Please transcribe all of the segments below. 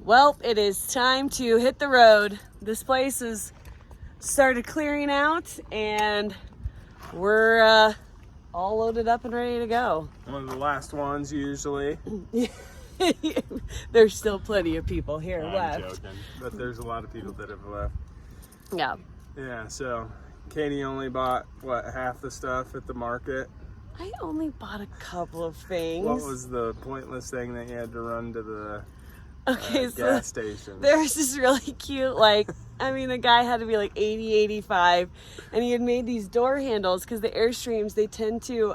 Well, it is time to hit the road. This place has started clearing out and we're all loaded up and ready to go. One of the last ones usually. There's still plenty of people here left. I'm joking, but there's a lot of people that have left. Yeah. Yeah, so Katie only bought, what, half the stuff at the market? I only bought a couple of things. What was the pointless thing that you had to run to the so gas station? There's this really cute, like, I mean, the guy had to be like 80, 85, and he had made these door handles because the Airstreams, they tend to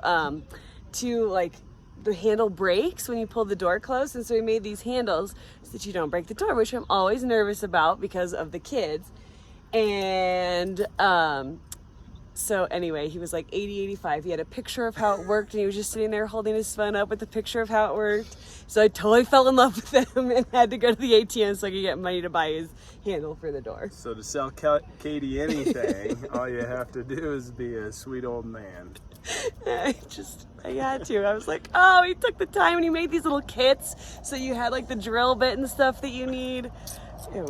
like, the handle breaks when you pull the door closed, and so he made these handles so that you don't break the door, which I'm always nervous about because of the kids. And so anyway, he was like 80, 85. He had a picture of how it worked, and he was just sitting there holding his phone up with a picture of how it worked. So I totally fell in love with him and had to go to the ATM so I could get money to buy his handle for the door. So to sell Katie anything, all you have to do is be a sweet old man. I had to. I was like, oh, he took the time and he made these little kits. So you had like the drill bit and stuff that you need. It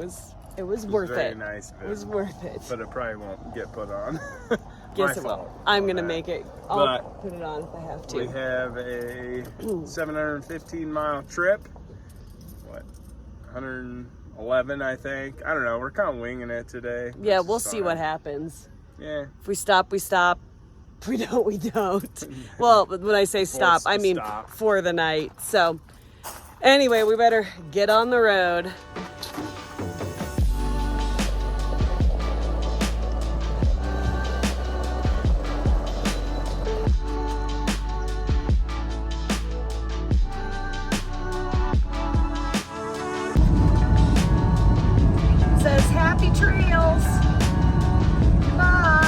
was worth it. Very nice. It was worth it. But it probably won't get put on. Guess it will. I'm going to make it. I'll put it on if I have to. We have a 715-mile trip. What? 111, I think. I don't know. We're kind of winging it today. Yeah, we'll see what happens. Yeah. If we stop, we stop. If we don't, we don't. Well, when I say stop, I mean for the night. So anyway, we better get on the road. Says happy trails. Bye.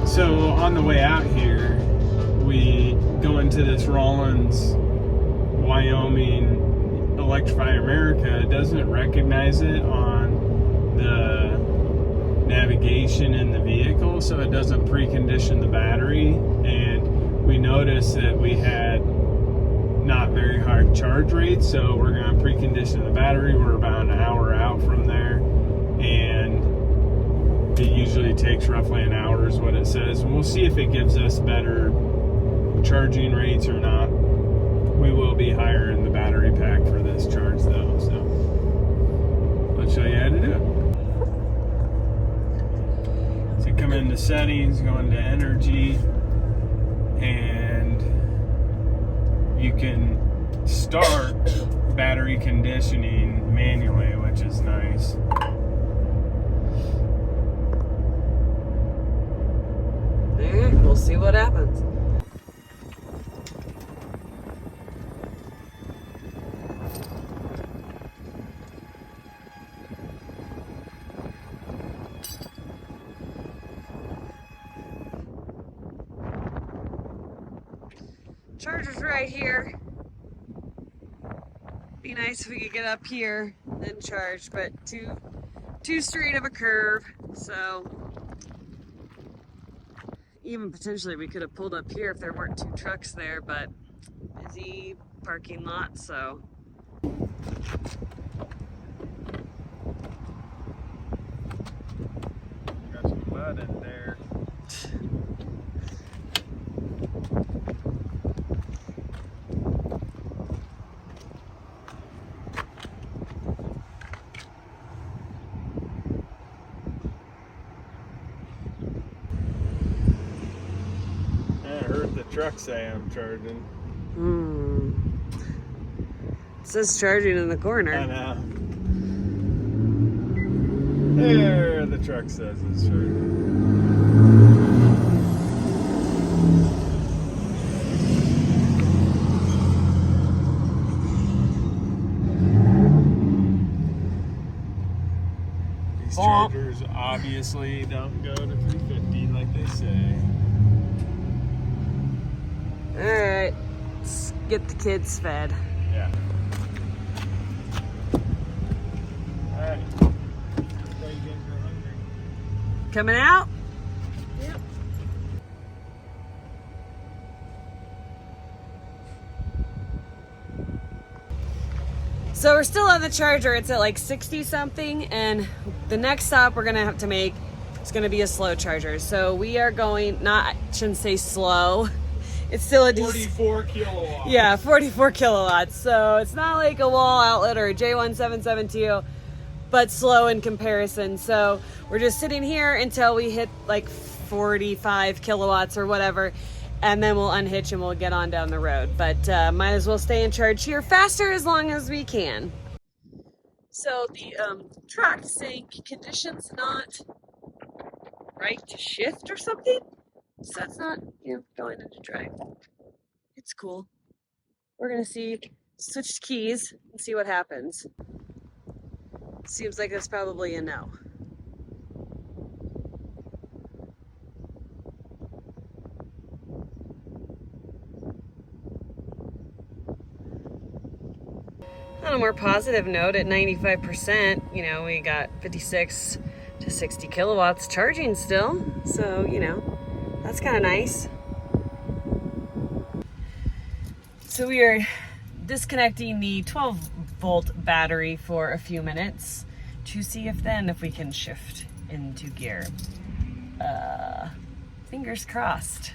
So on the way out here, we go into this Rollins, Wyoming Electrify America. It doesn't recognize it on the navigation in the vehicle, so it doesn't precondition the battery. And we noticed that we had not very high charge rates, so we're going to precondition the battery. We're about an hour out from there, and it usually takes roughly an hour is what it says. And we'll see if it gives us better charging rates or not. We will be higher in the battery pack for this charge though, so I'll show you how to do it. So you come into settings, go into energy, and you can start battery conditioning manually, which is nice. We'll see what happens. Charger's right here. Be nice if we could get up here and then charge, but too straight of a curve, so even potentially we could have pulled up here if there weren't two trucks there, but busy parking lot, so. Got some mud in there. Truck say I'm charging. It says charging in the corner. I know. There, the truck says it's charging. obviously don't go to 350 like they say. Alright, let's get the kids fed. Yeah. Alright. You guys are hungry. Coming out? Yep. So we're still on the charger. It's at like 60 something, and the next stop we're gonna have to make is gonna be a slow charger. So we are going, I shouldn't say slow. It's still a 44 kilowatts. Yeah, 44 kilowatts. So it's not like a wall outlet or a J1772, but slow in comparison. So we're just sitting here until we hit like 45 kilowatts or whatever, and then we'll unhitch and we'll get on down the road. But might as well stay in charge here faster as long as we can. So the track saying conditions not right to shift or something. So that's not, going into drive. It's cool. We're gonna switch keys and see what happens. Seems like that's probably a no. On a more positive note, at 95%, we got 56 to 60 kilowatts charging still. So, that's kind of nice. So we are disconnecting the 12-volt battery for a few minutes to see if we can shift into gear. Fingers crossed.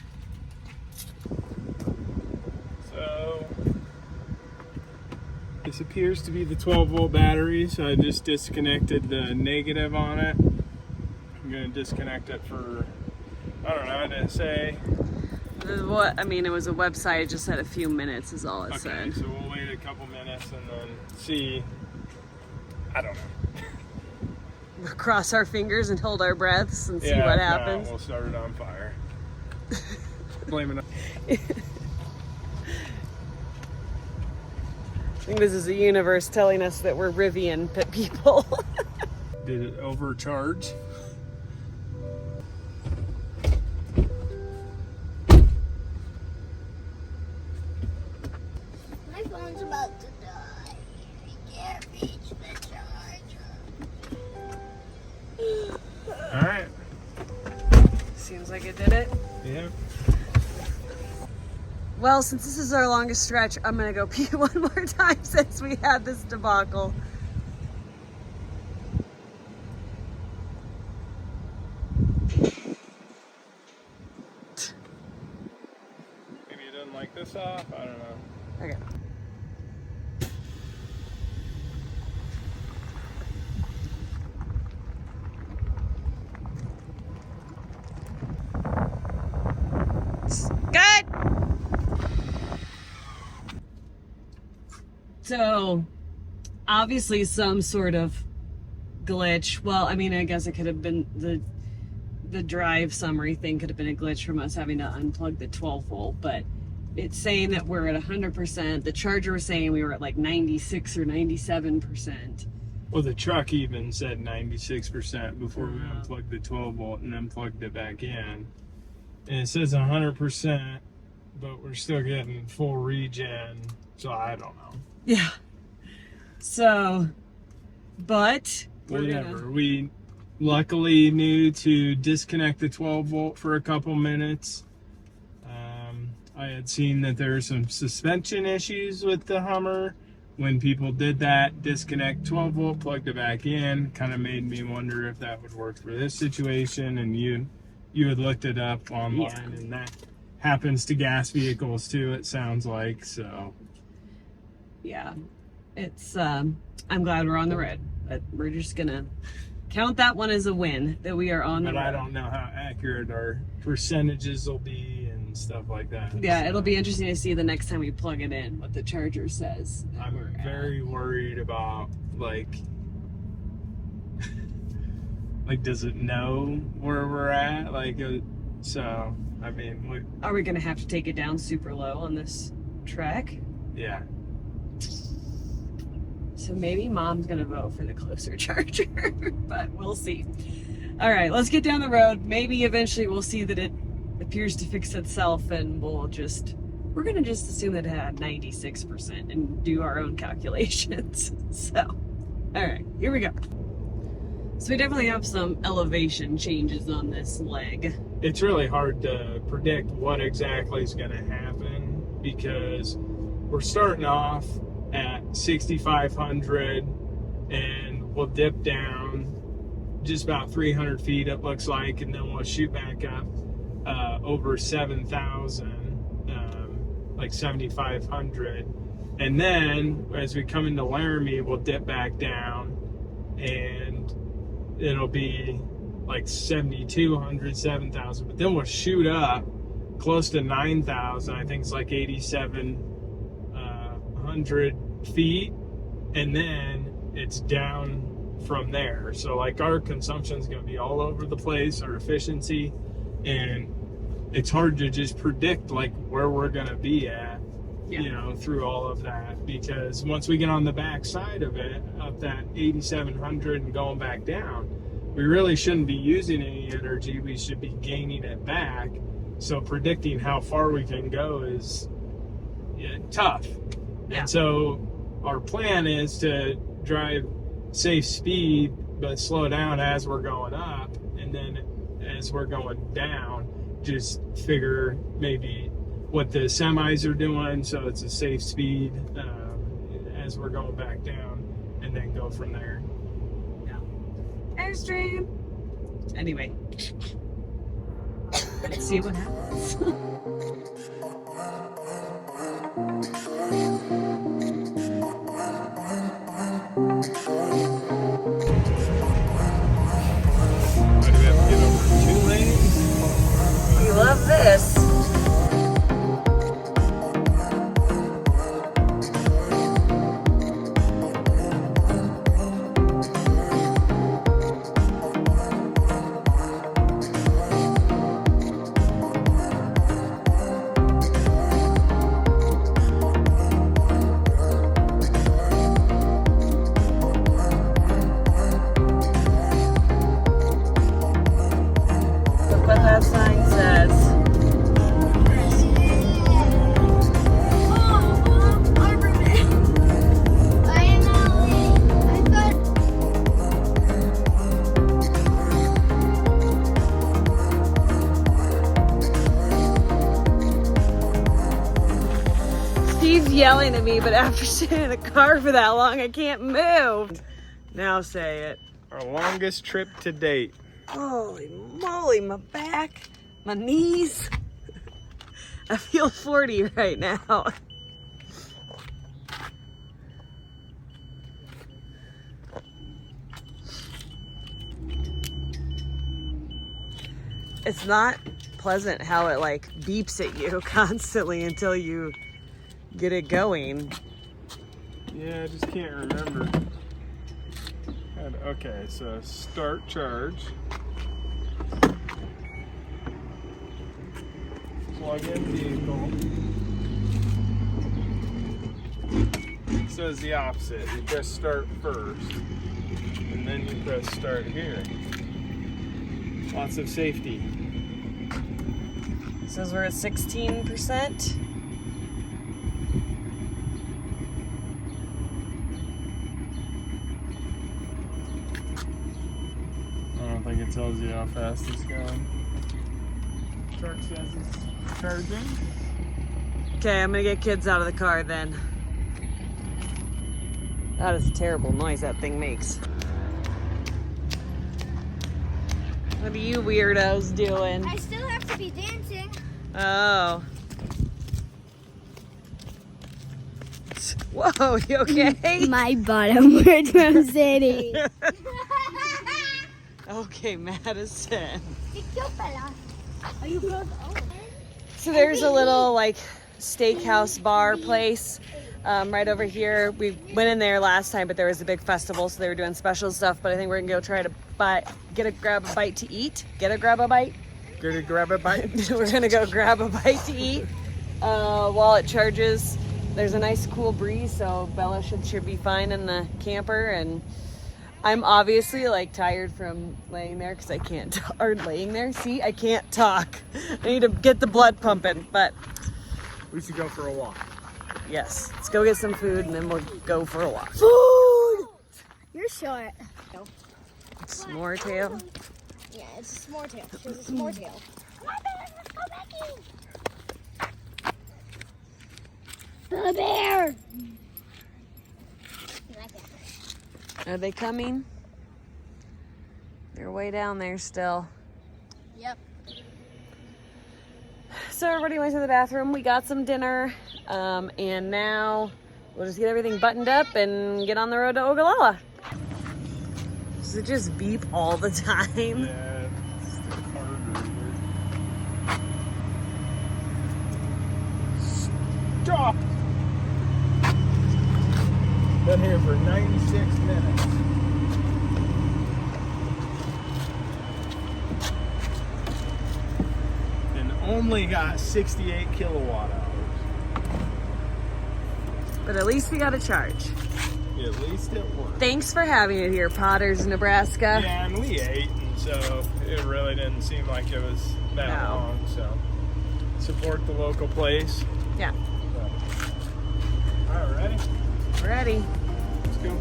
So this appears to be the 12-volt battery, so I just disconnected the negative on it. I'm gonna disconnect it for, I don't know, I didn't say. It was a website, it just said a few minutes is all it said. So we'll wait a couple minutes and then see. I don't know. We'll cross our fingers and hold our breaths and see Yeah, what happens. We'll start it on fire. Blame it on. I think this is the universe telling us that we're Rivian people. Did it overcharge? My phone's about to die. I can't reach the charger. Alright. Seems like it did it. Yeah. Well, since this is our longest stretch, I'm gonna go pee one more time since we had this debacle. Maybe you didn't like this off? I don't know. Okay. Good. So, obviously some sort of glitch. Well, I guess it could have been the drive summary thing could have been a glitch from us having to unplug the 12 volt, but it's saying that we're at 100%. The charger was saying we were at like 96 or 97%. Well, the truck even said 96% before we unplugged the 12 volt and then plugged it back in. And it says 100%, but we're still getting full regen, so I don't know. Yeah. So, but whatever. We luckily knew to disconnect the 12 volt for a couple minutes. I had seen that there were some suspension issues with the Hummer. When people did that, disconnect 12 volt, plugged it back in, kind of made me wonder if that would work for this situation. And you had looked it up online, and that happens to gas vehicles too, it sounds like. So yeah, it's I'm glad we're on the road, but we're just gonna count that one as a win that we are on the road. But I don't know how accurate our percentages will be and stuff like that. Yeah, so it'll be interesting to see the next time we plug it in what the charger says. I'm very worried about like does it know where we're at? So I mean, are we gonna have to take it down super low on this track? Yeah. So maybe Mom's gonna vote for the closer charger, but we'll see. All right, let's get down the road. Maybe eventually we'll see that it appears to fix itself, and we're gonna just assume that it had 96% and do our own calculations. So, all right, here we go. So we definitely have some elevation changes on this leg. It's really hard to predict what exactly is going to happen because we're starting off at 6,500 and we'll dip down just about 300 feet, it looks like, and then we'll shoot back up over 7,000, like 7,500. And then as we come into Laramie, we'll dip back down and it'll be like 7,200, 7,000, but then we'll shoot up close to 9,000. I think it's like 8,700 feet, and then it's down from there. So like our consumption is going to be all over the place, our efficiency, and it's hard to just predict like where we're going to be at, you know, through all of that, because once we get on the back side of it, up that 8,700 and going back down, we really shouldn't be using any energy. We should be gaining it back. So predicting how far we can go is tough. Yeah. And so our plan is to drive safe speed, but slow down as we're going up, and then as we're going down, just figure maybe what the semis are doing, so it's a safe speed as we're going back down, and then go from there. Yeah. Airstream. Anyway, let's see what happens. Why do we have to get over 2 lanes? We love this. What that sign says. Steve's yelling at me, but after sitting in the car for that long, I can't move. Now say it. Our longest trip to date. Holy moly, my back, my knees. I feel 40 right now. It's not pleasant how it like beeps at you constantly until you get it going. Yeah, I just can't remember. Okay, so start charge. Plug in vehicle. It says the opposite. You press start first, and then you press start here. Lots of safety. It says we're at 16%. I don't think it tells you how fast it's going. Truck says it's charging. Okay, I'm gonna get kids out of the car then. That is a terrible noise that thing makes. What are you weirdos doing? I still have to be dancing. Oh. Whoa, you okay? My bottom hurts from sitting. Okay, Madison. Are you close? So there's a little like steakhouse bar place right over here. We went in there last time, but there was a big festival, so they were doing special stuff. But I think we're gonna go try to grab a bite to eat. Grab a bite. Gonna grab a bite. We're gonna go grab a bite to eat while it charges. There's a nice cool breeze, so Bella should be fine in the camper, and I'm obviously like tired from laying there because I can't, or laying there, see, I can't talk. I need to get the blood pumping, but We should go for a walk. yes, let's go get some food and then we'll go for a walk. Food! You're short. S'more tail. Yeah, it's a s'more tail. She's a s'more tail. Come on, bear, let's go back in. The bear! Are they coming? They're way down there still. Yep. So everybody went to the bathroom. We got some dinner, and now we'll just get everything buttoned up and get on the road to Ogallala. Does it just beep all the time? Yeah, it's harder here. Stop! Been here for 96 minutes. And only got 68 kilowatt hours. But at least we got a charge. At least it worked. Thanks for having it here, Potters, Nebraska. Yeah, and we ate, and so it really didn't seem like it was that No. long. So support the local place. Yeah, So. All right, ready? ready. Let's go.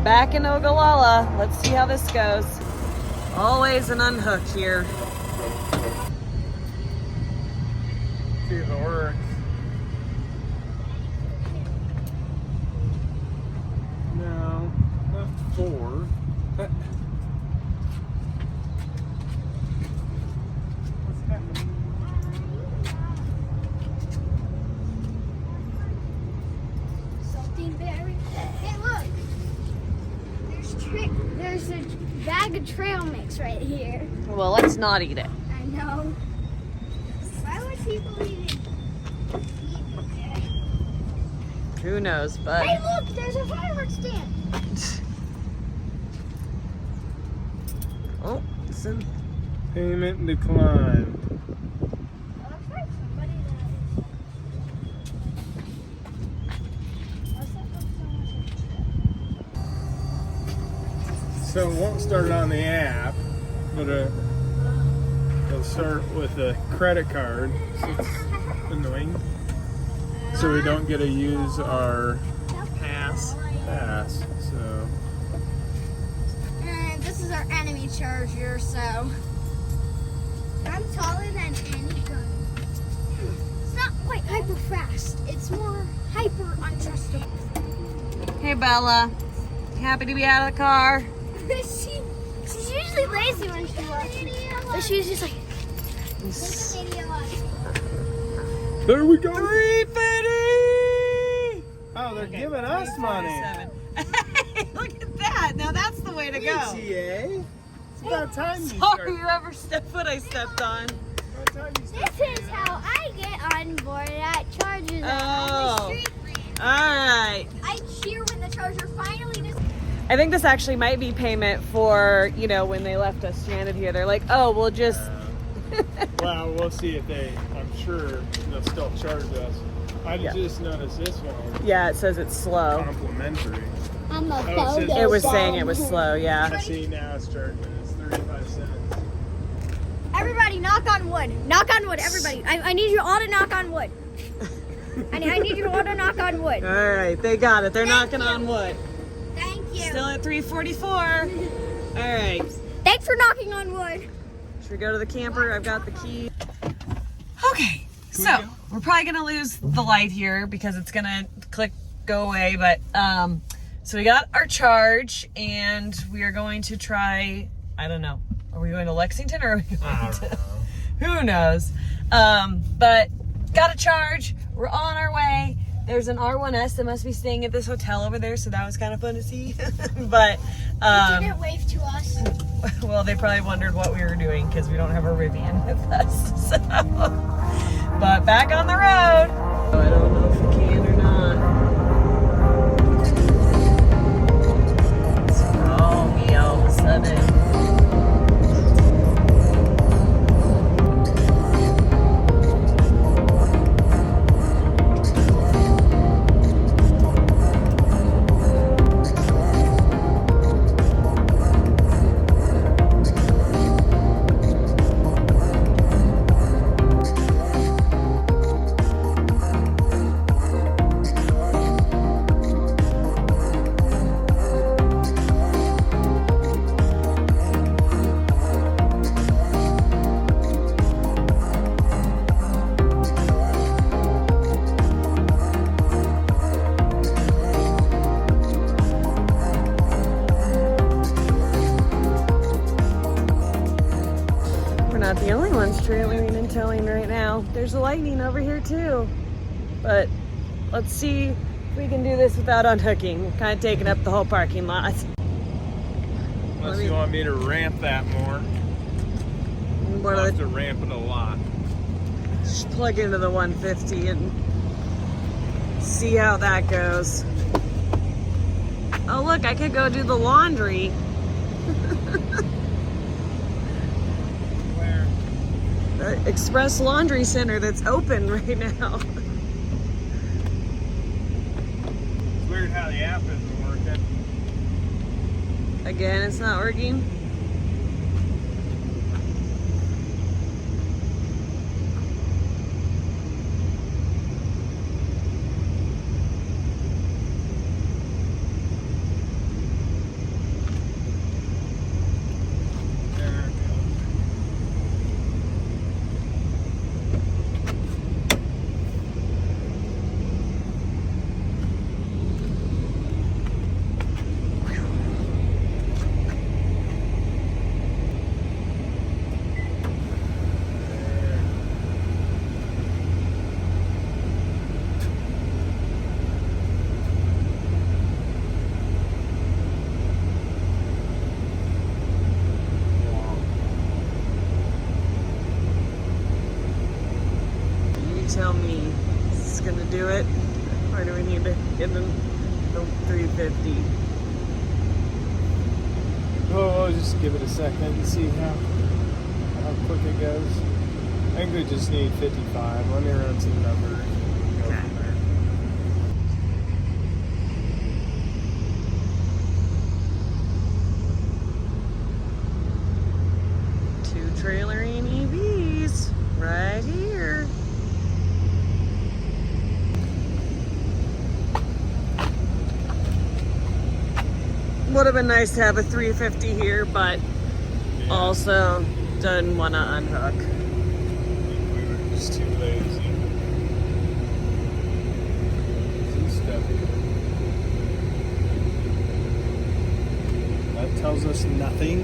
Back in Ogallala. Let's see how this goes. Always an unhook here. See if it works. No, left 4. What's happening? Something very. Hey, look! There's a bag of trail mix right here. Well, let's not eat it. I know. Why would people even eat it? Who knows, but Hey, look! There's a fireworks stand. oh, listen. Payment declined. Looks like somebody So it won't start on the app, but it'll start with a credit card. So it's annoying. So we don't get to use our Pass. pass. So And this is our enemy charger, so I'm taller than any gun. It's not quite hyper fast. It's more hyper untrustable. Hey, Bella. Happy to be out of the car. she's usually lazy when she watches, but she's just like. there we go. 350. Oh, they're giving us money. Look at that. Now that's the way to go. ETA. It's about time you Sorry, start. whoever foot I stepped on. About time you start. This is how I get on board at chargers Oh. on the street ramp. All right. I cheer when the charger finally just. I think this actually might be payment for, you know, when they left us stranded here. They're like, oh, we'll just. Well, we'll see if I'm sure they'll still charge us. I Yeah. just noticed this one. Yeah, it says it's slow. Complimentary. I'm a it photo. says- It was saying it was slow, yeah. I see now it's charging us 35 cents. Everybody, knock on wood. Knock on wood, everybody. I need you all to knock on wood. I need you all to knock on wood. All right, they got it. They're Thank knocking you. on wood. Thank you. Still at 344. All right. Thanks for knocking on wood. Should we go to the camper? I've got the key. Okay, so we're probably gonna lose the light here because it's gonna go away. But so we got our charge, and we are going to try I don't know. Are we going to Lexington or are we going I to... don't know. Who knows? But got a charge. We're on our way. There's an R1S that must be staying at this hotel over there, so that was kind of fun to see. But They didn't wave to us. well, they probably wondered what we were doing because we don't have a Rivian with us. So. But back on the road. I don't know if we can or not. Oh, me all of a sudden. Not the only ones trailering and towing right now. There's a Lightning over here too. But let's see if we can do this without unhooking. We're kind of taking up the whole parking lot. Unless you want me to ramp that more. I'll have to ramp it a lot. Just plug into the 150 and see how that goes. Oh look, I could go do the laundry. The Express Laundry Center that's open right now. It's weird how the app isn't working. Again, it's not working. Tell me, is this gonna do it? Or do we need to get the 350? Oh, we'll just give it a second and see how quick it goes. I think we just need 55. Let me run some numbers. Go Okay. from there. Two trailering EVs right here. Would have been nice to have a 350 here, but Yeah. also didn't want to unhook. We were just too lazy. Too stubby. That tells us nothing.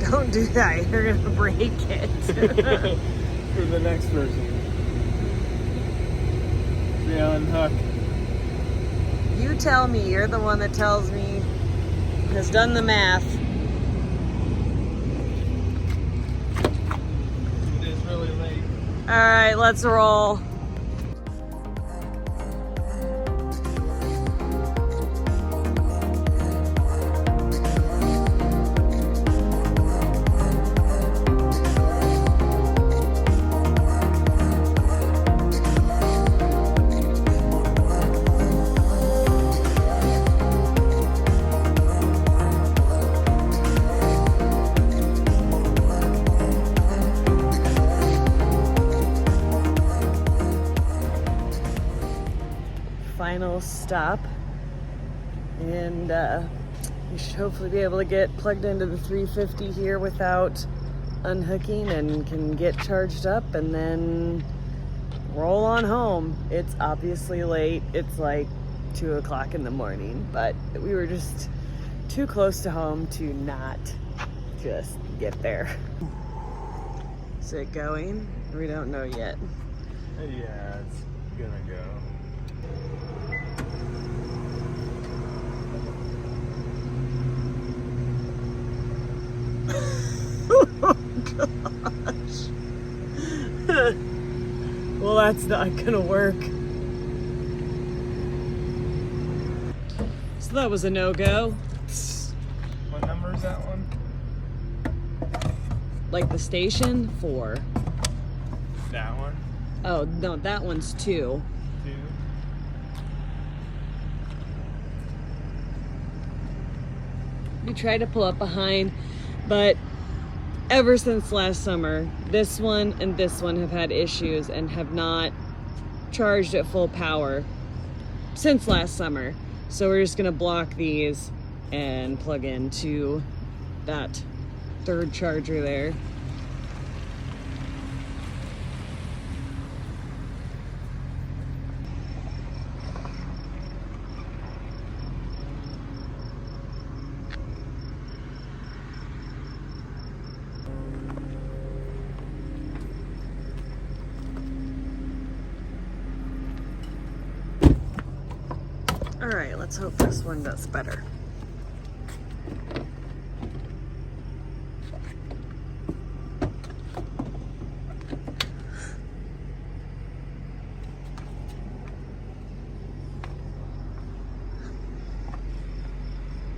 Don't do that, you're gonna break it. For the next person. Yeah, unhook. You tell me, you're the one that tells me, has done the math. It is really late. All right, let's roll. Final stop, and we should hopefully be able to get plugged into the 350 here without unhooking and can get charged up and then roll on home. It's obviously late. It's like 2 o'clock in the morning, but we were just too close to home to not just get there. Is it going? We don't know yet. Yeah, it's gonna go. Oh gosh. Well, that's not gonna work. So that was a no-go. What number is that one? Like the station, 4. That one? Oh, no, that one's 2. 2. We tried to pull up behind, but ever since last summer, this one and this one have had issues and have not charged at full power since last summer. So we're just gonna block these and plug into that 3rd charger there. All right, let's hope this one does better.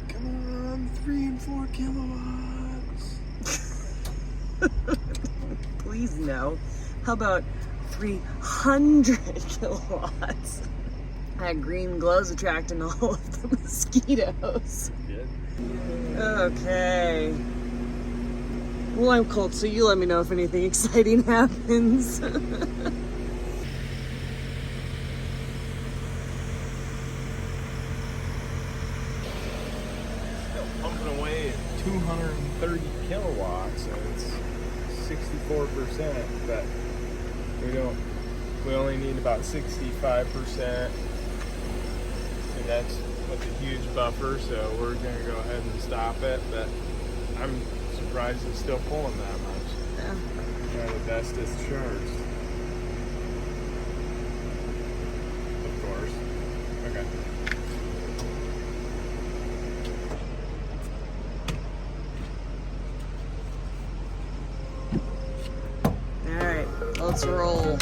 Come on, 3 and 4 kilowatts. Please no. How about 300 kilowatts? That green glow's attracting all of the mosquitoes. Good. Okay. Well, I'm cold, so you let me know if anything exciting happens. Still pumping away at 230 kilowatts, and it's 64%, but we only need about 65%, and that's with a huge buffer, so we're gonna go ahead and stop it, but I'm surprised it's still pulling that much. Yeah. Try the bestest charged. Of course. Okay. All right, let's roll.